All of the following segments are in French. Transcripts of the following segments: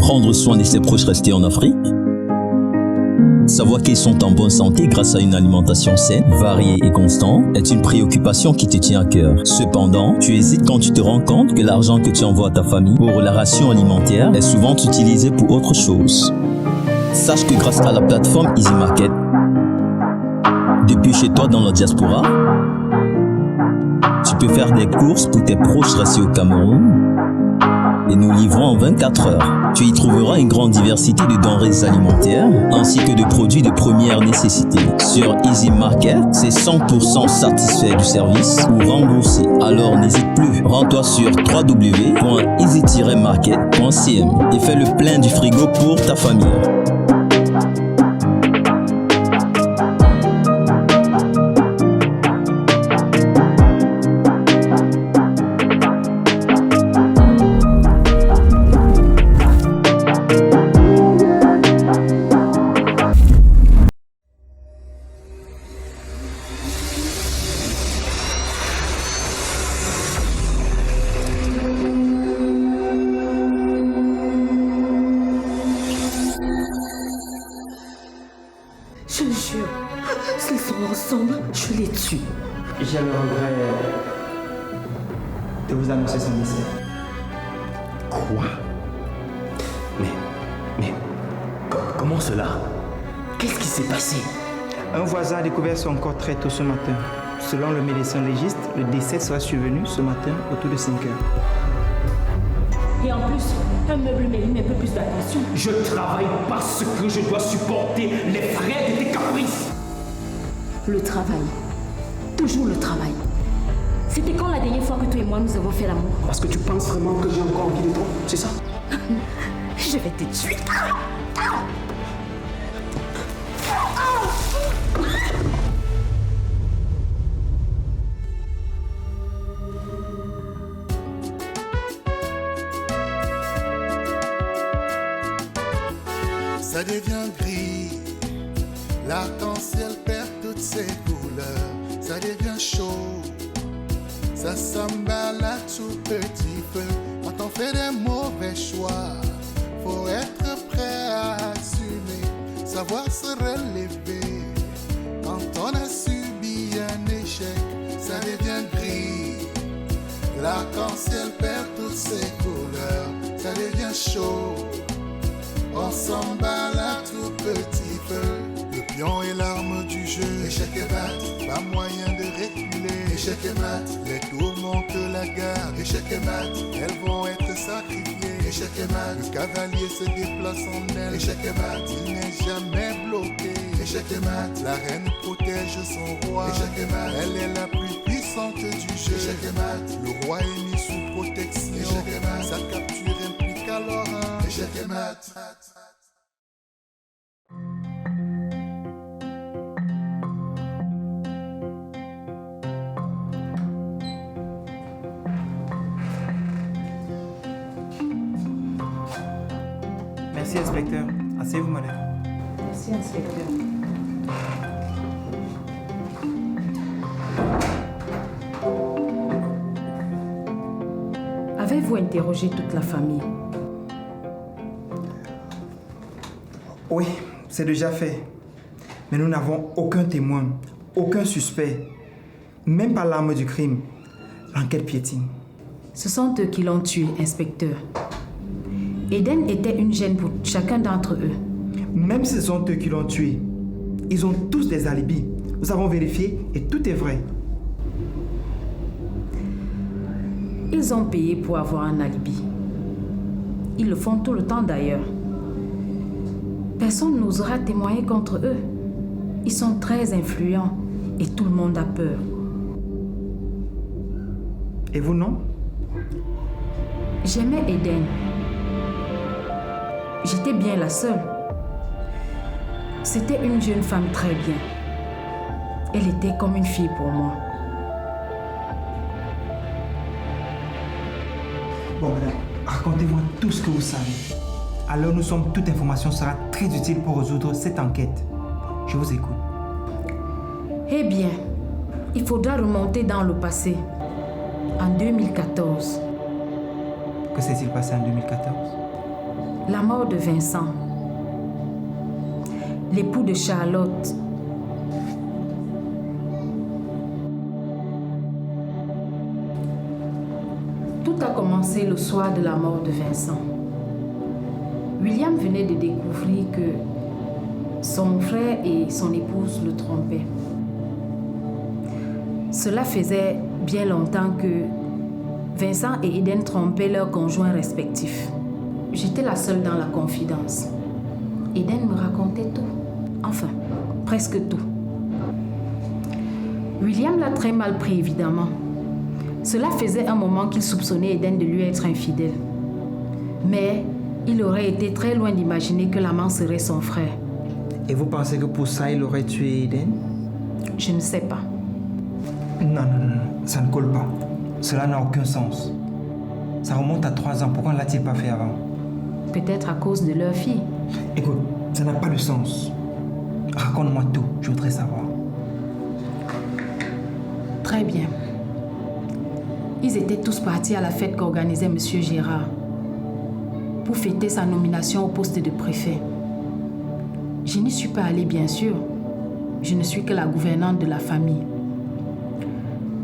Prendre soin de ses proches restés en Afrique. Savoir qu'ils sont en bonne santé grâce à une alimentation saine, variée et constante est une préoccupation qui te tient à cœur. Cependant, tu hésites quand tu te rends compte que l'argent que tu envoies à ta famille pour la ration alimentaire est souvent utilisé pour autre chose. Sache que grâce à la plateforme Easy Market, depuis chez toi dans la diaspora, tu peux faire des courses pour tes proches restés au Cameroun et nous livrons en 24 heures. Tu y trouveras une grande diversité de denrées alimentaires ainsi que de produits de première nécessité. Sur Easy Market, c'est 100% satisfait du service ou remboursé. Alors n'hésite plus, rends-toi sur www.easy-market.cm et fais le plein du frigo pour ta famille. Je le jure, s'ils sont ensemble, je les tue. J'ai le regret de vous annoncer son décès. Quoi? Mais, comment cela? Qu'est-ce qui s'est passé? Un voisin a découvert son corps très tôt ce matin. Selon le médecin légiste, le décès sera survenu ce matin autour de 5 heures. Et en plus, un meuble mérite un peu plus d'attention. Je travaille parce que je dois supporter les frais de tes caprices. Le travail. Toujours le travail. C'était quand la dernière fois que toi et moi nous avons fait l'amour? Parce que tu penses vraiment que j'ai encore envie de toi, c'est ça? Je vais te tuer. Ça devient gris, l'arc-en-ciel perd toutes ses couleurs, ça devient chaud, ça s'emballe à tout petit feu. Quand on fait des mauvais choix, faut être prêt à assumer, savoir se relever. Quand on a subi un échec, ça devient gris, l'arc-en-ciel perd toutes ses couleurs, ça devient chaud. On s'emballe à tout petit feu. Le pion est l'arme du jeu. Échec et mat, pas moyen de reculer. Échec et mat, les tours montent la garde. Échec et mat, elles vont être sacrifiées. Échec et mat, le cavalier se déplace en elle. Échec et mat, il n'est jamais bloqué. Échec et mat, la reine protège son roi. Échec et mat, elle est la plus puissante du jeu. Échec et mat, le roi est mis sous protection. Échec et mat, sa capture implique alors un échec et mat. Merci, inspecteur. Asseyez-vous, madame. Merci, inspecteur. Avez-vous interrogé toute la famille? Oui, c'est déjà fait. Mais nous n'avons aucun témoin, aucun suspect. Même pas l'arme du crime. L'enquête piétine. Ce sont eux qui l'ont tué, inspecteur. Eden était une gêne pour chacun d'entre eux. Même si ce sont eux qui l'ont tué, ils ont tous des alibis. Nous avons vérifié et tout est vrai. Ils ont payé pour avoir un alibi. Ils le font tout le temps d'ailleurs. Personne n'osera témoigner contre eux. Ils sont très influents et tout le monde a peur. Et vous, non? J'aimais Eden. J'étais bien la seule. C'était une jeune femme très bien. Elle était comme une fille pour moi. Bon, madame, racontez-moi tout ce que vous savez. Alors nous sommes, toute information sera très utile pour résoudre cette enquête. Je vous écoute. Eh bien, il faudra remonter dans le passé, en 2014. Que s'est-il passé en 2014? La mort de Vincent, l'époux de Charlotte, tout a commencé le soir de la mort de Vincent. William venait de découvrir que son frère et son épouse le trompaient. Cela faisait bien longtemps que Vincent et Eden trompaient leurs conjoints respectifs. J'étais la seule dans la confidence. Eden me racontait tout. Enfin, presque tout. William l'a très mal pris, évidemment. Cela faisait un moment qu'il soupçonnait Eden de lui être infidèle. Mais il aurait été très loin d'imaginer que l'amant serait son frère. Et vous pensez que pour ça, il aurait tué Eden? Je ne sais pas. Non, ça ne colle pas. Cela n'a aucun sens. Ça remonte à 3 ans. Pourquoi ne l'a-t-il pas fait avant? Peut-être à cause de leur fille. Écoute, ça n'a pas de sens. Raconte-moi tout, je voudrais savoir. Très bien. Ils étaient tous partis à la fête qu'organisait M. Gérard pour fêter sa nomination au poste de préfet. Je n'y suis pas allée, bien sûr. Je ne suis que la gouvernante de la famille.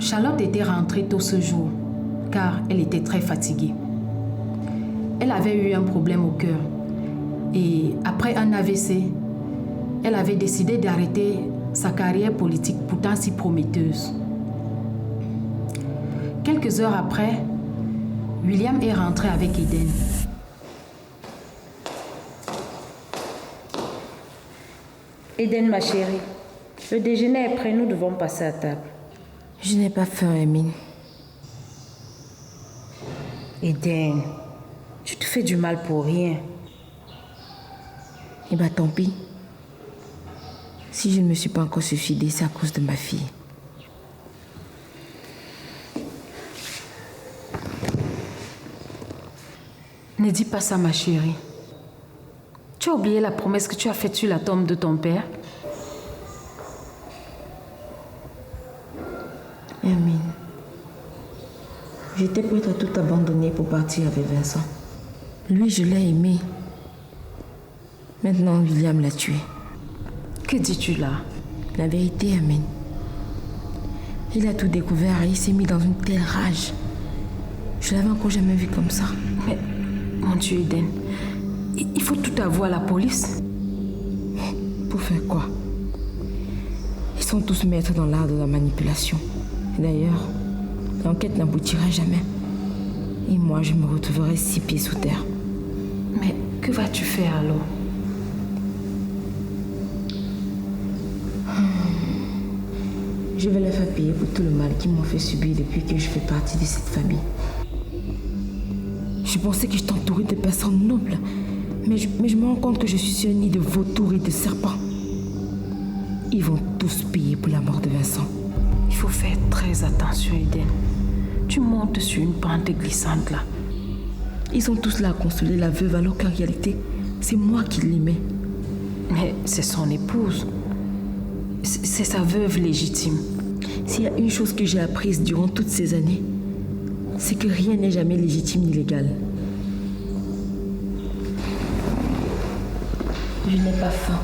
Charlotte était rentrée tôt ce jour, car elle était très fatiguée. Elle avait eu un problème au cœur et après un AVC, elle avait décidé d'arrêter sa carrière politique pourtant si prometteuse. Quelques heures après, William est rentré avec Eden. Eden, ma chérie, le déjeuner est prêt, nous devons passer à table. Je n'ai pas faim, Amine. Eden, tu te fais du mal pour rien. Eh bien, tant pis. Si je ne me suis pas encore suicidée, c'est à cause de ma fille. Ne dis pas ça, ma chérie. Tu as oublié la promesse que tu as faite sur la tombe de ton père? Amine, j'étais prête à tout abandonner pour partir avec Vincent. Lui, je l'ai aimé. Maintenant, William l'a tué. Que dis-tu là? La vérité, Amine. Il a tout découvert et il s'est mis dans une telle rage. Je l'avais encore jamais vu comme ça. Mais, mon Dieu, Eden, il faut tout avouer à la police. Pour faire quoi? Ils sont tous maîtres dans l'art de la manipulation. D'ailleurs, l'enquête n'aboutira jamais. Et moi, je me retrouverai 6 pieds sous terre. Mais que vas-tu faire alors? Je vais les faire payer pour tout le mal qu'ils m'ont fait subir depuis que je fais partie de cette famille. Je pensais que je t'entourais de personnes nobles, mais je me rends compte que je suis sur un nid de vautours et de serpents. Ils vont tous payer pour la mort de Vincent. Il faut faire très attention, Eden. Tu montes sur une pente glissante là. Ils sont tous là à consoler la veuve alors qu'en réalité, c'est moi qui l'aimais. Mais c'est son épouse. C'est sa veuve légitime. S'il y a une chose que j'ai apprise durant toutes ces années, c'est que rien n'est jamais légitime ni légal. Je n'ai pas faim.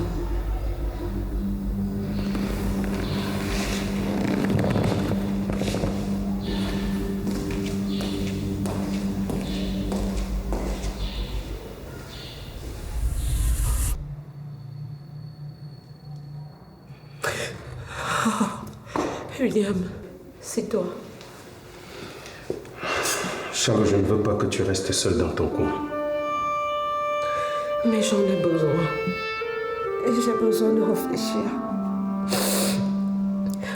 William, c'est toi. Charles, je ne veux pas que tu restes seul dans ton coin. Mais j'en ai besoin. Et j'ai besoin de réfléchir.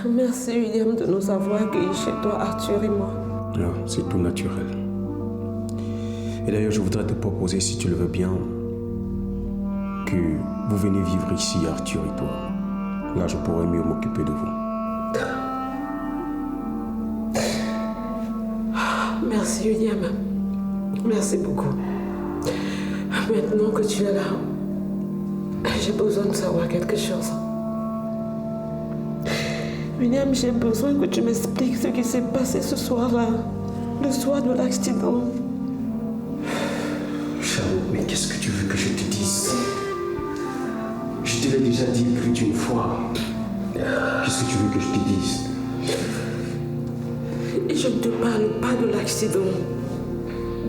Merci, William, de nous avoir accueillis chez toi, Arthur et moi. Non, c'est tout naturel. Et d'ailleurs, je voudrais te proposer, si tu le veux bien, que vous venez vivre ici, Arthur et toi. Là, je pourrais mieux m'occuper de vous. Merci, William. Merci beaucoup. Maintenant que tu es là, j'ai besoin de savoir quelque chose. William, j'ai besoin que tu m'expliques ce qui s'est passé ce soir-là, le soir de l'accident. Charlotte, mais qu'est-ce que tu veux que je te dise? Je te l'ai déjà dit plus d'une fois. Qu'est-ce que tu veux que je te dise? Et je ne te parle pas de l'accident,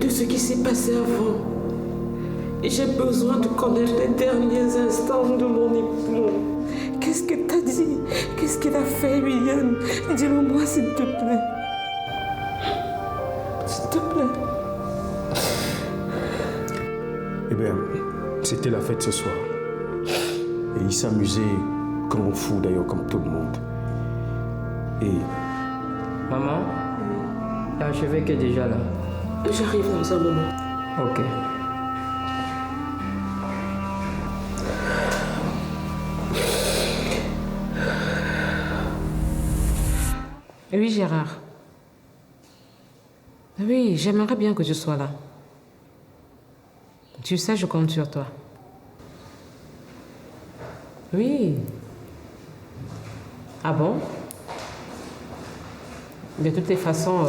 de ce qui s'est passé avant. Et j'ai besoin de connaître les derniers instants de mon époux. Qu'est-ce que t'as dit? Qu'est-ce qu'il a fait, William? Dis-le-moi, s'il te plaît. S'il te plaît. Eh bien, c'était la fête ce soir. Et il s'amusait comme un fou d'ailleurs, comme tout le monde. Et... Maman, l'archevêque est déjà là. J'arrive dans un moment. Ok. Oui, Gérard. Oui, j'aimerais bien que tu sois là. Tu sais, je compte sur toi. Oui. Ah bon? De toutes les façons,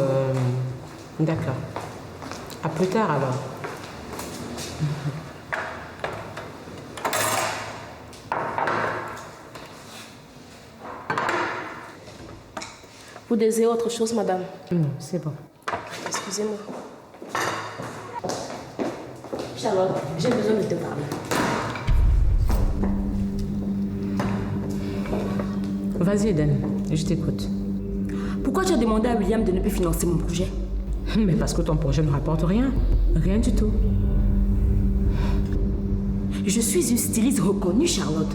d'accord. À plus tard alors. Vous désirez autre chose, madame? Non, c'est bon. Excusez-moi. Charlotte, j'ai besoin de te parler. Vas-y, Eden, je t'écoute. Pourquoi tu as demandé à William de ne plus financer mon projet? Mais parce que ton projet ne rapporte rien. Rien du tout. Je suis une styliste reconnue, Charlotte.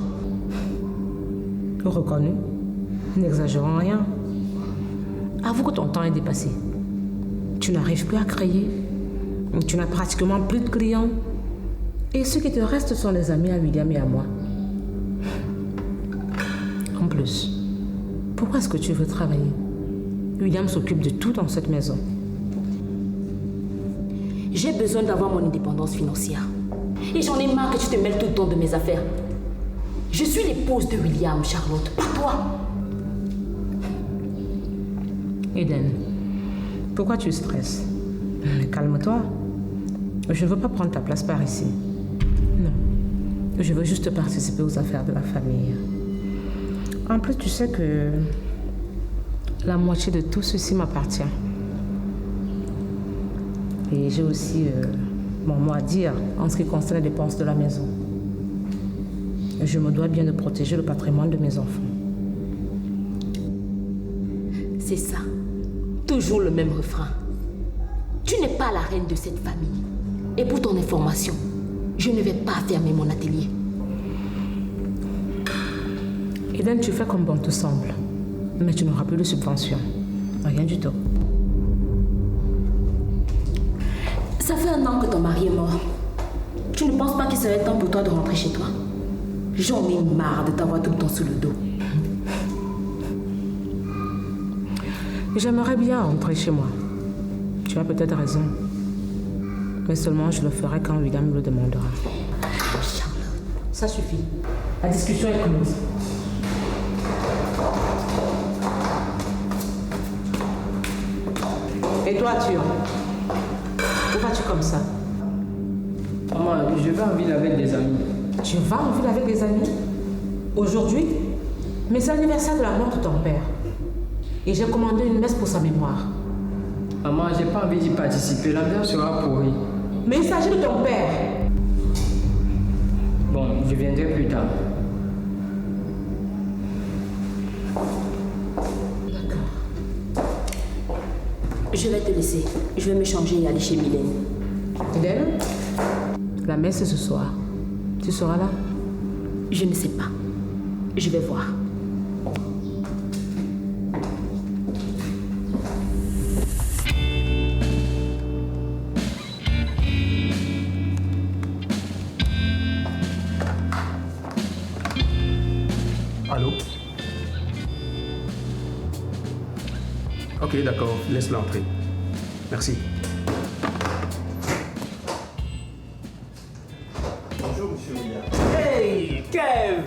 Reconnue? N'exagérons rien. Avoue que ton temps est dépassé. Tu n'arrives plus à créer. Tu n'as pratiquement plus de clients. Et ceux qui te restent sont les amis à William et à moi. En plus, pourquoi est-ce que tu veux travailler? William s'occupe de tout dans cette maison. J'ai besoin d'avoir mon indépendance financière. Et j'en ai marre que tu te mêles tout le temps de mes affaires. Je suis l'épouse de William, Charlotte, pas toi. Eden, pourquoi tu stresses? Mais calme-toi. Je ne veux pas prendre ta place par ici. Non. Je veux juste participer aux affaires de la famille. En plus, tu sais que la moitié de tout ceci m'appartient. Et j'ai aussi mon mot à dire en ce qui concerne les dépenses de la maison. Je me dois bien de protéger le patrimoine de mes enfants. C'est ça. Toujours le même refrain. Tu n'es pas la reine de cette famille. Et pour ton information, je ne vais pas fermer mon atelier. Eden, tu fais comme bon te semble. Mais tu n'auras plus de subvention. Rien du tout. Ça fait 1 an que ton mari est mort. Tu ne penses pas qu'il serait temps pour toi de rentrer chez toi? J'en ai marre de t'avoir tout le temps sous le dos. J'aimerais bien rentrer chez moi. Tu as peut-être raison. Mais seulement je le ferai quand William me le demandera. Ça suffit. La discussion est close. Et toi, Arthur? Pourquoi vas-tu comme ça? Maman, je vais en ville avec des amis. Tu vas en ville avec des amis? Aujourd'hui? Mais c'est l'anniversaire de la mort de ton père. Et j'ai commandé une messe pour sa mémoire. Maman, j'ai pas envie d'y participer, l'ambiance sera pourrie. Mais il s'agit de ton père. Bon, je viendrai plus tard. D'accord. Je vais te laisser. Je vais me changer et aller chez Mylène. Mylène? La messe est ce soir. Tu seras là? Je ne sais pas. Je vais voir. Allô? Ok, d'accord. Laisse-la entrer. Merci. Bonjour, monsieur William. Hey, Kev!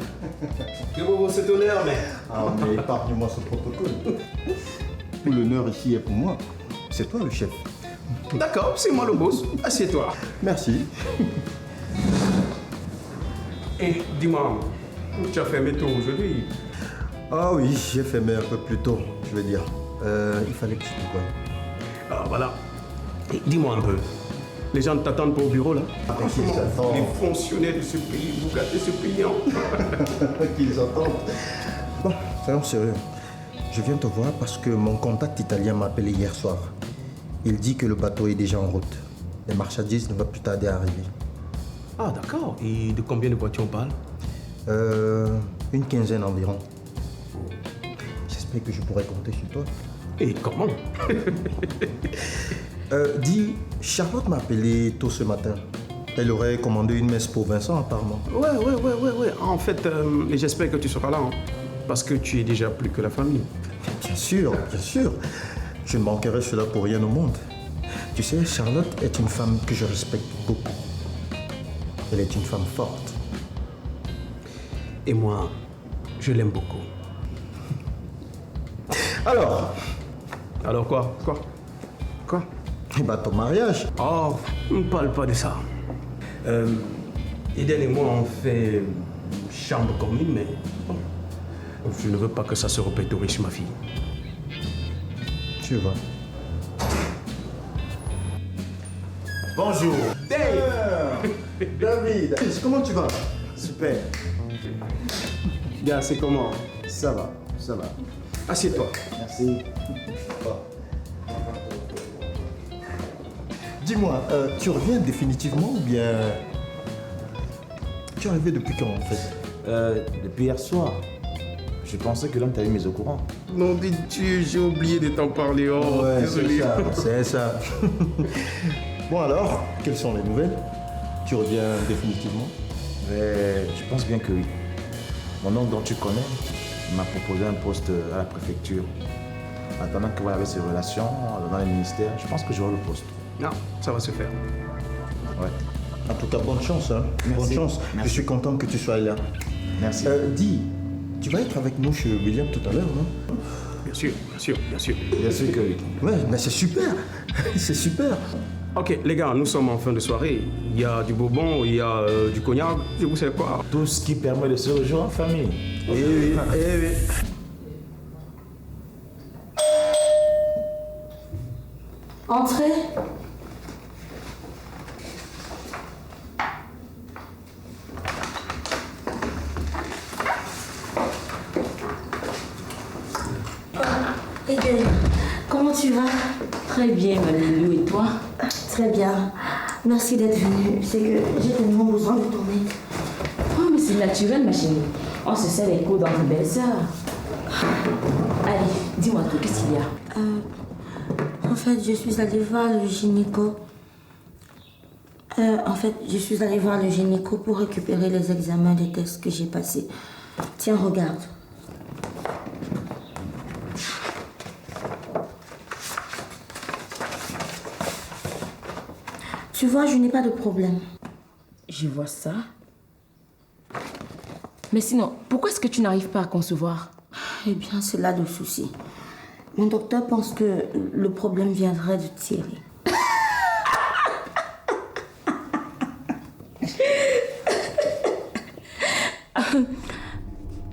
Que vous cet honneur, mais... Ah, mais épargne-moi ce protocole. Tout l'honneur ici est pour moi. C'est toi le chef. D'accord, c'est moi le boss. Assieds-toi. Merci. Et dis-moi, tu as fermé tôt aujourd'hui? Ah oui, j'ai fermé un peu plus tôt, je veux dire. Il fallait que je te voie. Ah voilà. Et dis-moi un peu. Les gens t'attendent pas au bureau là? Franchement, les fonctionnaires de ce pays, vous gâtez ce pays, hein? Qu'ils entendent. Bon, soyons sérieux. Je viens te voir parce que mon contact italien m'a appelé hier soir. Il dit que le bateau est déjà en route. Les marchandises ne vont plus tarder à arriver. Ah d'accord. Et de combien de voitures on parle? Une quinzaine environ. J'espère que je pourrai compter sur toi. Et comment? Dis, Charlotte m'a appelé tôt ce matin. Elle aurait commandé une messe pour Vincent apparemment. Ouais. En fait, j'espère que tu seras là, hein, parce que tu es déjà plus que la famille. Bien sûr. Je ne manquerai cela pour rien au monde. Tu sais, Charlotte est une femme que je respecte beaucoup. Elle est une femme forte. Et moi, je l'aime beaucoup. Alors quoi? Eh ben, ton mariage. Oh, ne parle pas de ça. Eden et moi, on fait chambre commune, mais bon, je ne veux pas que ça se répéterait sur ma fille. Tu vois. Bonjour. David, comment tu vas? Super. Gars, c'est comment? Ça va. Assieds-toi. Merci. Dis-moi, tu reviens définitivement ou bien... Tu es arrivé depuis quand en fait? Depuis hier soir. Je pensais que l'homme t'avait mis au courant. Non, Dieu, j'ai oublié de t'en parler. Oh, ouais, désolé. C'est ça. Bon alors, quelles sont les nouvelles? Tu reviens définitivement? Mais je pense bien que oui. Mon oncle dont tu connais m'a proposé un poste à la préfecture. Attendant que vous avez ses relations dans les ministères, je pense que j'aurai le poste. Non, ça va se faire. Ouais. En tout cas, bonne chance. Hein. Bonne chance. Merci. Je suis content que tu sois là. Merci. Dis, tu vas être avec nous chez William tout à l'heure, non? Bien sûr. Bien sûr que oui. Ouais, mais c'est super. C'est super. Ok, les gars, nous sommes en fin de soirée. Il y a du bourbon, il y a du cognac, je vous sais quoi. Tout ce qui permet de se rejoindre en famille. Eh oui. Entrez. Eden, comment tu vas? Très bien, Malilou, et toi? Très bien. Merci d'être venue. C'est que j'ai tellement besoin de ton aide. Oh, mais c'est naturel, ma chérie. On se sert les coups dans tes belles-sœurs. Allez, dis-moi tout, qu'est-ce qu'il y a? En fait, je suis allée voir le gynéco. Je suis allée voir le gynéco pour récupérer les examens des tests que j'ai passés. Tiens, regarde. Tu vois, je n'ai pas de problème. Je vois ça. Mais sinon, pourquoi est-ce que tu n'arrives pas à concevoir? Eh bien, c'est là le souci. Mon docteur pense que le problème viendrait de Thierry.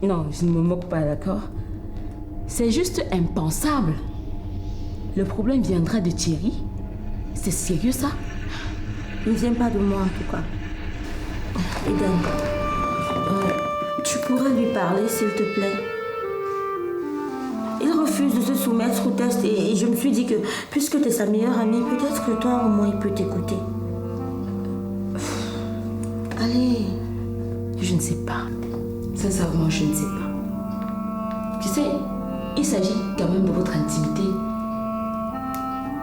Non, je ne me moque pas, d'accord? C'est juste impensable. Le problème viendra de Thierry? C'est sérieux, ça? Il ne vient pas de moi, en tout cas. Eden, tu pourrais lui parler, s'il te plaît? Il refuse de se soumettre au test et je me suis dit que, puisque tu es sa meilleure amie, peut-être que toi, au moins, il peut t'écouter. Allez. Je ne sais pas. Sincèrement, je ne sais pas. Tu sais, il s'agit quand même de votre intimité.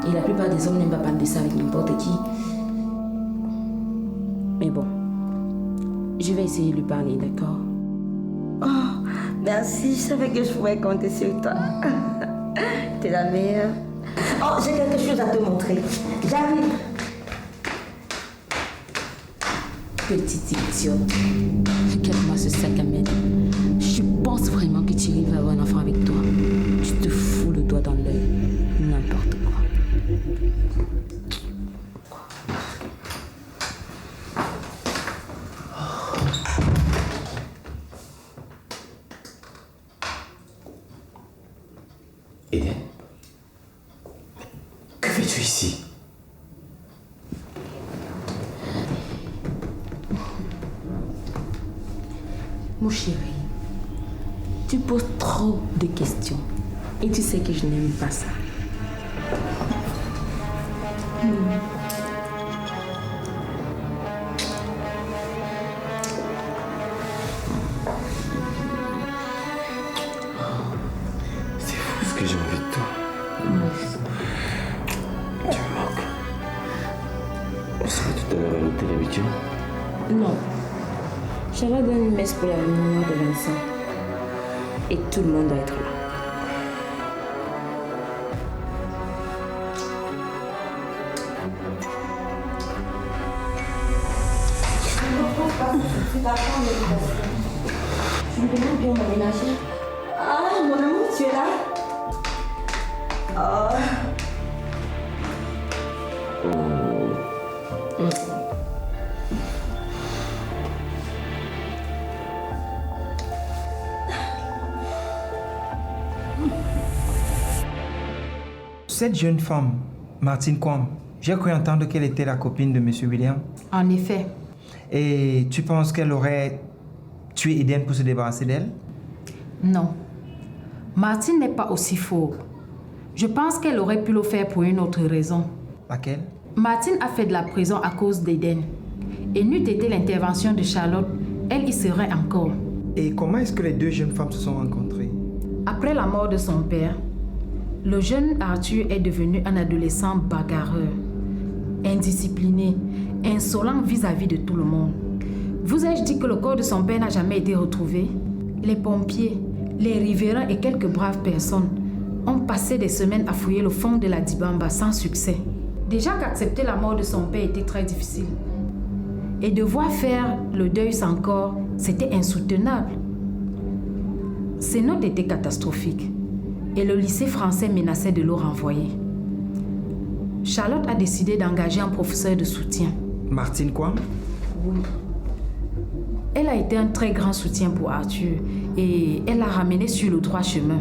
Et la plupart des hommes n'aiment pas parler de ça avec n'importe qui. Mais bon, je vais essayer de lui parler, d'accord? Oh, merci. Je savais que je pouvais compter sur toi. T'es la meilleure. Oh, j'ai quelque chose à te montrer. J'arrive. Petite idiote. Regarde-moi ce sac à main. Je pense vraiment que Thierry va avoir un enfant avec toi. Tu te fous le doigt dans l'œil. N'importe quoi. Eden, que fais-tu ici? Mon chéri, tu poses trop de questions et tu sais que je n'aime pas ça. C'est fou ce que j'ai envie de toi. Tu me manques. On se voit tout à l'heure à l'hôtel habituel. Non. Charlotte donne une messe pour la mémoire de Vincent. Et tout le monde doit être là. Je me demande bien m'aménager. Ah, mon amour, tu es là? Oh. Cette jeune femme, Martine Kwam, j'ai cru entendre qu'elle était la copine de M. William. En effet. Et tu penses qu'elle aurait tué Eden pour se débarrasser d'elle? Non. Martine n'est pas aussi fauve. Je pense qu'elle aurait pu le faire pour une autre raison. Laquelle? Martine a fait de la prison à cause d'Eden. Et n'eût été l'intervention de Charlotte, elle y serait encore. Et comment est-ce que les deux jeunes femmes se sont rencontrées? Après la mort de son père, le jeune Arthur est devenu un adolescent bagarreur, indiscipliné, insolent vis-à-vis de tout le monde. Vous ai-je dit que le corps de son père n'a jamais été retrouvé? Les pompiers, les riverains et quelques braves personnes ont passé des semaines à fouiller le fond de la Dibamba sans succès. Déjà qu'accepter la mort de son père était très difficile. Et devoir faire le deuil sans corps, c'était insoutenable. Ces notes étaient catastrophiques et le lycée français menaçait de le renvoyer. Charlotte a décidé d'engager un professeur de soutien. Martine Kwam? Oui. Elle a été un très grand soutien pour Arthur et elle l'a ramené sur le droit chemin.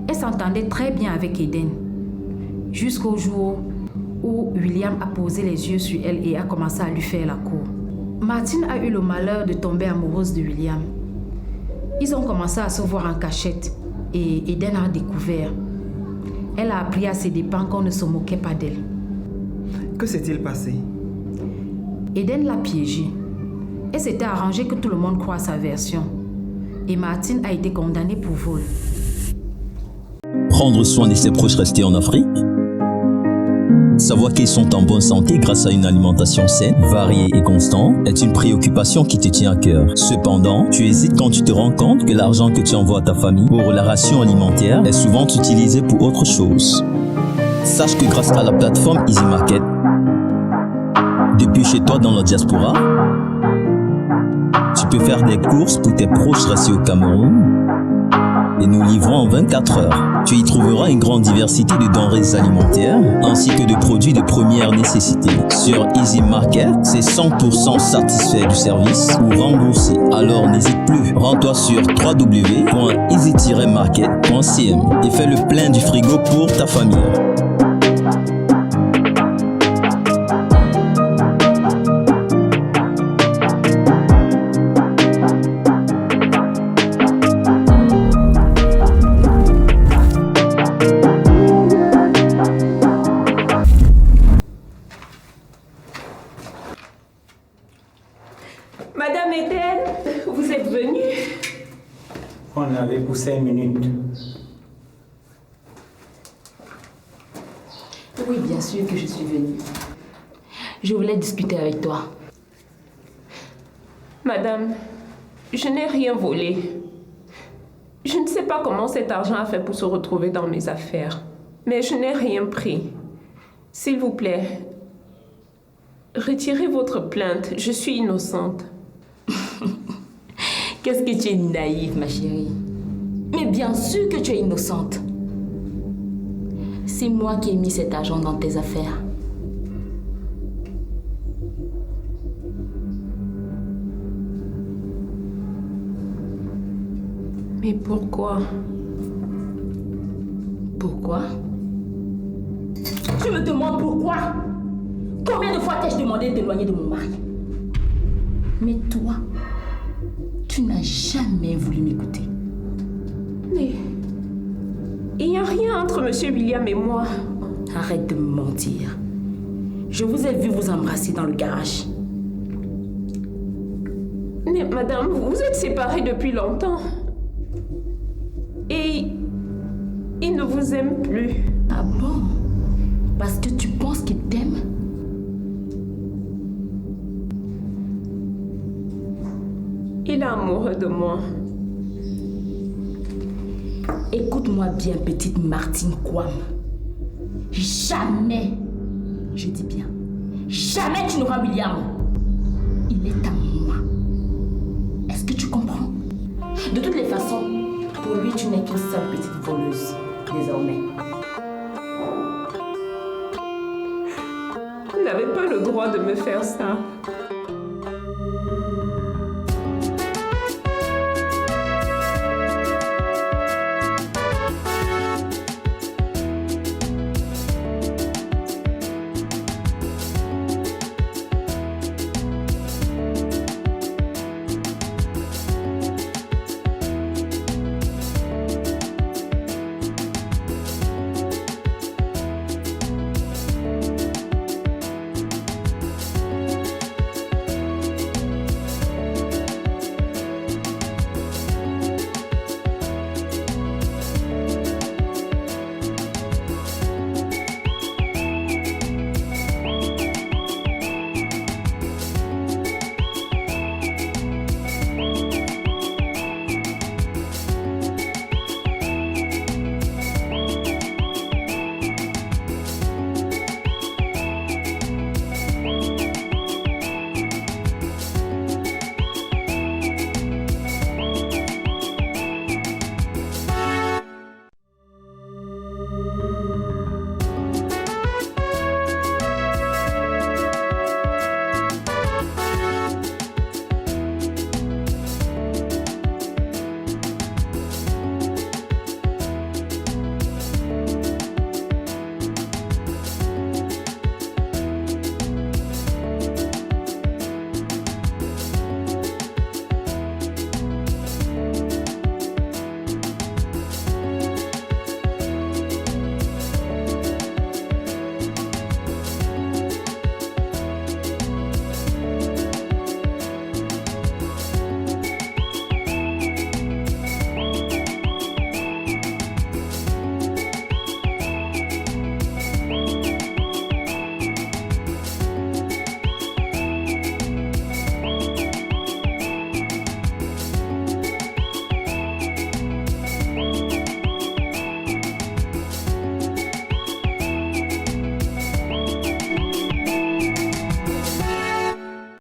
Elle s'entendait très bien avec Eden, jusqu'au jour où William a posé les yeux sur elle et a commencé à lui faire la cour. Martine a eu le malheur de tomber amoureuse de William. Ils ont commencé à se voir en cachette et Eden a découvert. Elle a appris à ses dépens qu'on ne se moquait pas d'elle. Que s'est-il passé? Eden l'a piégée. Elle s'était arrangée que tout le monde croit sa version. Et Martine a été condamnée pour vol. Prendre soin de ses proches restés en Afrique. Savoir qu'ils sont en bonne santé grâce à une alimentation saine, variée et constante est une préoccupation qui te tient à cœur. Cependant, tu hésites quand tu te rends compte que l'argent que tu envoies à ta famille pour la ration alimentaire est souvent utilisé pour autre chose. Sache que grâce à la plateforme Easy Market, depuis chez toi dans la diaspora, tu peux faire des courses pour tes proches restés au Cameroun et nous livrons en 24 heures. Tu y trouveras une grande diversité de denrées alimentaires ainsi que de produits de première nécessité. Sur Easy Market, c'est 100% satisfait du service ou remboursé. Alors n'hésite plus, rends-toi sur www.easy-market.cm et fais le plein du frigo pour ta famille. Madame Eden, vous êtes venue? On avait pour 5 minutes. Oui, bien sûr que je suis venue. Je voulais discuter avec toi. Madame, je n'ai rien volé. Je ne sais pas comment cet argent a fait pour se retrouver dans mes affaires, mais je n'ai rien pris. S'il vous plaît, retirez votre plainte. Je suis innocente. Qu'est-ce que tu es naïve, ma chérie. Mais bien sûr que tu es innocente. C'est moi qui ai mis cet argent dans tes affaires. Mais pourquoi? Pourquoi? Tu me demandes pourquoi? Combien de fois t'ai-je demandé de t'éloigner de mon mari? Mais toi, tu n'as jamais voulu m'écouter. Mais il n'y a rien entre Monsieur William et moi. Arrête de me mentir. Je vous ai vu vous embrasser dans le garage. Mais madame, vous êtes séparés depuis longtemps. Et il ne vous aime plus. Ah bon? Parce que tu penses qu'il t'aime? Il est amoureux de moi. Écoute-moi bien, petite Martine Kwam. Jamais, je dis bien, jamais tu n'auras William. Il est à moi. Est-ce que tu comprends? De toutes les façons, pour lui, tu n'es qu'une seule petite voleuse, désormais. Vous n'avez pas le droit de me faire ça.